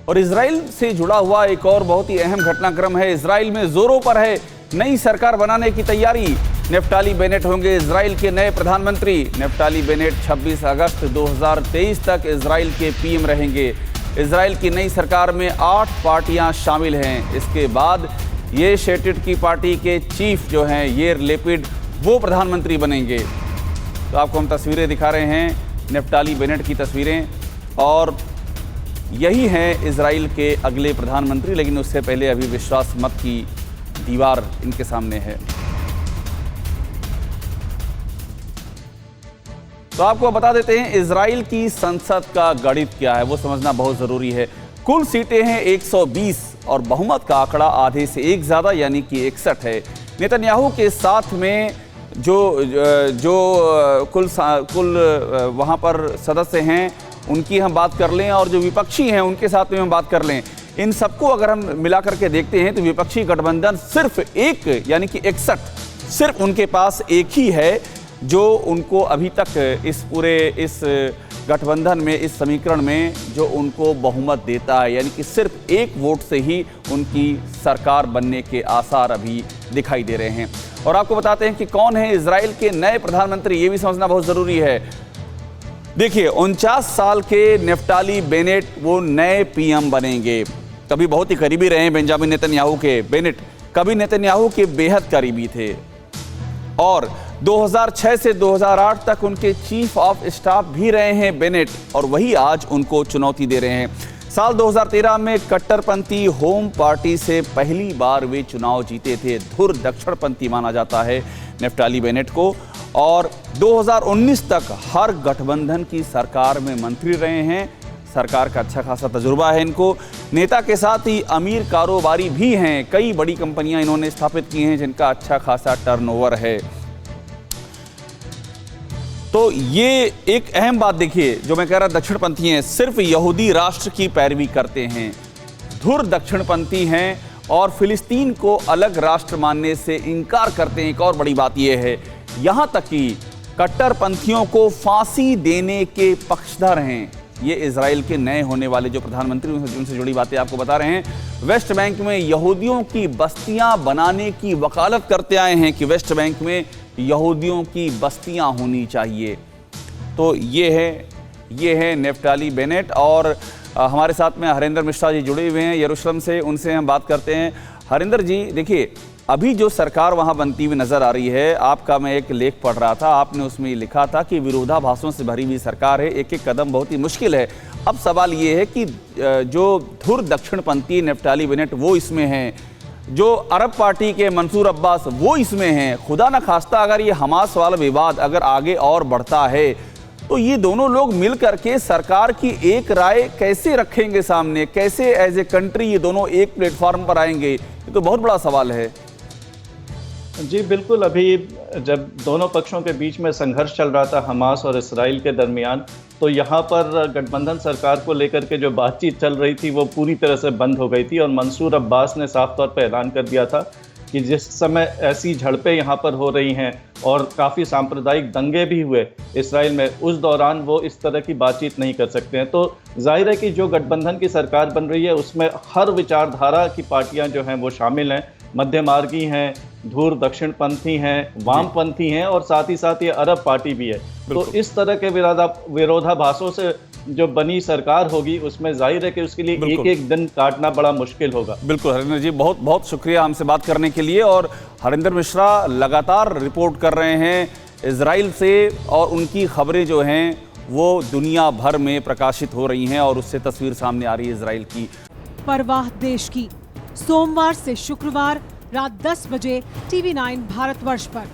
और इजराइल से जुड़ा हुआ एक और बहुत ही अहम घटनाक्रम है। इजराइल में जोरों पर है नई सरकार बनाने की तैयारी। नेफ्ताली बेनेट होंगे इजराइल के नए प्रधानमंत्री। नेफ्ताली बेनेट 26 अगस्त 2023 तक इजराइल के पीएम रहेंगे। इजराइल की नई सरकार में 8 पार्टियां शामिल हैं। इसके बाद ये शेटिट की पार्टी के चीफ जो हैं येर लेपिड, वो प्रधानमंत्री बनेंगे। तो आपको हम तस्वीरें दिखा रहे हैं, नेफ्ताली बेनेट की तस्वीरें, और यही हैं इजराइल के अगले प्रधानमंत्री। लेकिन उससे पहले अभी विश्वास मत की दीवार इनके सामने है। तो आपको बता देते हैं इजराइल की संसद का गणित क्या है, वो समझना बहुत ज़रूरी है। कुल सीटें हैं 120 और बहुमत का आंकड़ा आधे से एक ज़्यादा यानी कि 61 है। नेतन्याहू के साथ में जो कुल वहाँ पर सदस्य हैं उनकी हम बात कर लें, और जो विपक्षी हैं उनके साथ में हम बात कर लें, इन सबको अगर हम मिला करके देखते हैं तो विपक्षी गठबंधन सिर्फ एक यानी कि 61, सिर्फ उनके पास एक ही है जो उनको अभी तक इस गठबंधन में, इस समीकरण में जो उनको बहुमत देता है, यानी कि सिर्फ एक वोट से ही उनकी सरकार बनने के आसार अभी दिखाई दे रहे हैं। और आपको बताते हैं कि कौन है इजराइल के नए प्रधानमंत्री, ये भी समझना बहुत ज़रूरी है। देखिए 49 साल के नेफ्ताली बेनेट वो नए पीएम बनेंगे। कभी बहुत ही करीबी रहे हैं बेंजामिन नेतन्याहू के। बेनेट कभी नेतन्याहू के बेहद करीबी थे और 2006 से 2008 तक उनके चीफ ऑफ स्टाफ भी रहे हैं बेनेट, और वही आज उनको चुनौती दे रहे हैं। साल 2013 में कट्टरपंथी होम पार्टी से पहली बार वे चुनाव जीते थे। धुर दक्षिणपंथी माना जाता है नेफ्ताली बेनेट को, और 2019 तक हर गठबंधन की सरकार में मंत्री रहे हैं। सरकार का अच्छा खासा तजुर्बा है इनको। नेता के साथ ही अमीर कारोबारी भी हैं। कई बड़ी कंपनियां इन्होंने स्थापित की हैं जिनका अच्छा खासा टर्नओवर है। तो ये एक अहम बात देखिए, जो मैं कह रहा दक्षिणपंथी हैं, सिर्फ यहूदी राष्ट्र की पैरवी करते हैं, धुर दक्षिणपंथी हैं और फिलिस्तीन को अलग राष्ट्र मानने से इनकार करते हैं। एक और बड़ी बात यह है, यहाँ तक कि कट्टरपंथियों को फांसी देने के पक्षधर हैं। ये इजराइल के नए होने वाले जो प्रधानमंत्री उनसे जुड़ी बातें आपको बता रहे हैं। वेस्ट बैंक में यहूदियों की बस्तियां बनाने की वकालत करते आए हैं कि वेस्ट बैंक में यहूदियों की बस्तियां होनी चाहिए। तो ये है नेफ्ताली बेनेट। और हमारे साथ में हरिंदर मिश्रा जी जुड़े हुए हैं यरूशलेम से, उनसे हम बात करते हैं। हरिंदर जी, देखिए अभी जो सरकार वहाँ बनती हुई नज़र आ रही है, आपका मैं एक लेख पढ़ रहा था, आपने उसमें लिखा था कि विरोधाभासों से भरी हुई सरकार है, एक एक कदम बहुत ही मुश्किल है। अब सवाल ये है कि जो धुर दक्षिणपंथी नेफ्ताली बेनेट वो इसमें हैं, जो अरब पार्टी के मंसूर अब्बास वो इसमें हैं। खुदा न खास्ता अगर ये हमास वाला विवाद अगर आगे और बढ़ता है तो ये दोनों लोग मिल करके सरकार की एक राय कैसे रखेंगे सामने, कैसे एज ए कंट्री ये दोनों एक प्लेटफॉर्म पर आएंगे, ये तो बहुत बड़ा सवाल है। जी बिल्कुल, अभी जब दोनों पक्षों के बीच में संघर्ष चल रहा था हमास और इसराइल के दरमियान, तो यहाँ पर गठबंधन सरकार को लेकर के जो बातचीत चल रही थी वो पूरी तरह से बंद हो गई थी। और मंसूर अब्बास ने साफ तौर पर ऐलान कर दिया था कि जिस समय ऐसी झड़पें यहाँ पर हो रही हैं और काफ़ी सांप्रदायिक दंगे भी हुए इसराइल में, उस दौरान वो इस तरह की बातचीत नहीं कर सकते हैं। तो जाहिर है कि जो गठबंधन की सरकार बन रही है उसमें हर विचारधारा की पार्टियां जो हैं वो शामिल हैं। मध्यमार्गी हैं, धुर दक्षिणपंथी हैं, वामपंथी हैं और साथ ही साथ ये अरब पार्टी भी है। तो इस तरह के विरोधाभासों से जो बनी सरकार होगी उसमें जाहिर है कि उसके लिए एक एक दिन काटना बड़ा मुश्किल होगा। बिल्कुल हरिंदर जी, बहुत बहुत शुक्रिया हमसे बात करने के लिए। और हरिंदर मिश्रा लगातार रिपोर्ट कर रहे हैं इजराइल से, और उनकी खबरें जो हैं वो दुनिया भर में प्रकाशित हो रही हैं और उससे तस्वीर सामने आ रही है इजराइल की। परवाह देश की, सोमवार से शुक्रवार रात 10 बजे TV9 भारतवर्ष पर।